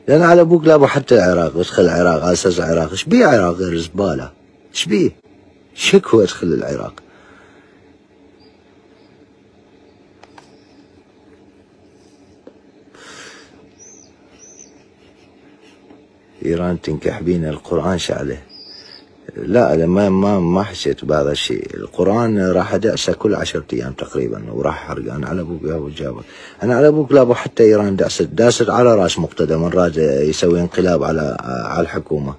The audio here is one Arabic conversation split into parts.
لان على ابوك لابو حتى العراق، ادخل العراق على اساس العراق، ايش بيه العراق غير زباله؟ ايش بيه؟ شكوى ادخل العراق. ايران تنكح بينا، القران شعله. لا ما حسيت بهذا الشيء. القران راح ادعسه كل 10 ايام تقريبا وراح حرق. انا على ابوك يا ابو جابر، انا على ابوك لابو حتى ايران داست على راس مقتدى من راد يسوي انقلاب على الحكومه،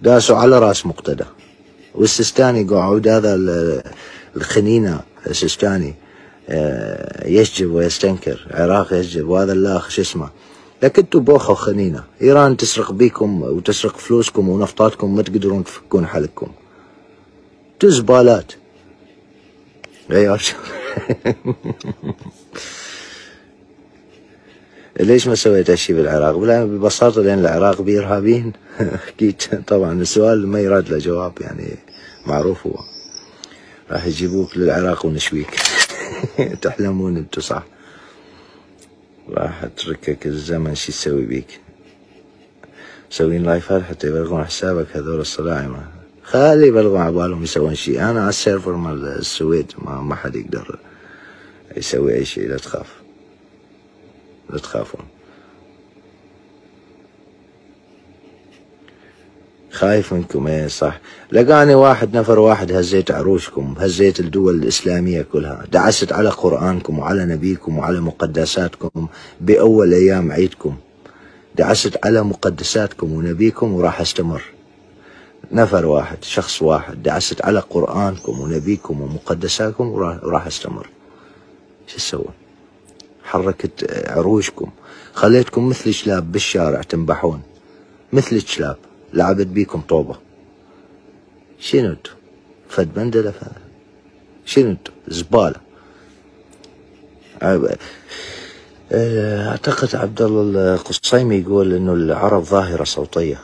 داسوا على راس مقتدى. والسيستاني قعود هذا الخنينه السيستاني يشجب ويستنكر، العراق يشجب، وهذا الاخ شو اسمه. لكن انتوا بوخه وخنينه، ايران تسرق بيكم وتسرق فلوسكم ونفطاتكم، ما تقدرون تفكون حالكم. انتوا زبالات. ايوه. ليش ما سويت هالشيء بالعراق؟ ببساطه لان العراق بارهابيين. اكيد طبعا السؤال ما يراد له جواب، يعني معروف هو. راح يجيبوك للعراق ونشويك. تحلمون انتوا صح. راح اتركك الزمن شو تسوي بيك؟ مسوين لايفات حتى يبلغون حسابك هذول الصلاعمة. خلي يبلغون عبالهم يسوون شيء. انا على السيرفر مال السويد ما حد يقدر يسوي اي شيء. لا تخاف، لا تخافون. خايف منكم. ايه صح. لقاني نفر واحد هزيت عروشكم، هزيت الدول الإسلامية كلها، دعست على قرآنكم وعلى نبيكم وعلى مقدساتكم بأول أيام عيدكم. دعست على مقدساتكم ونبيكم وراح استمر. نفر واحد، شخص واحد، دعست على قرآنكم ونبيكم ومقدساتكم وراح استمر. شو سوى؟ حركت عروشكم، خليتكم مثل شلاب بالشارع تنبحون، مثل شلاب، لعبت بيكم طوبة. شنو انتو؟ فد بندلة؟ شنو انتو؟ زبالة. اعتقد عبد الله القصيمي يقول انه العرب ظاهرة صوتية.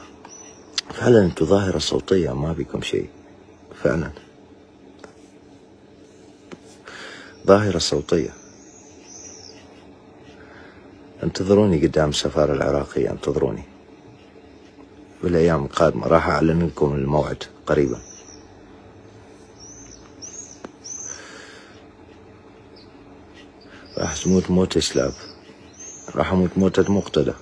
فعلا انتو ظاهرة صوتية، ما بيكم شيء. فعلا ظاهرة صوتية. انتظروني قدام السفارة العراقية، انتظروني بالايام القادمة. راح اعلن لكم الموعد قريبا. راح تموت موتة سلاب، راح اموت موتة مقتدى.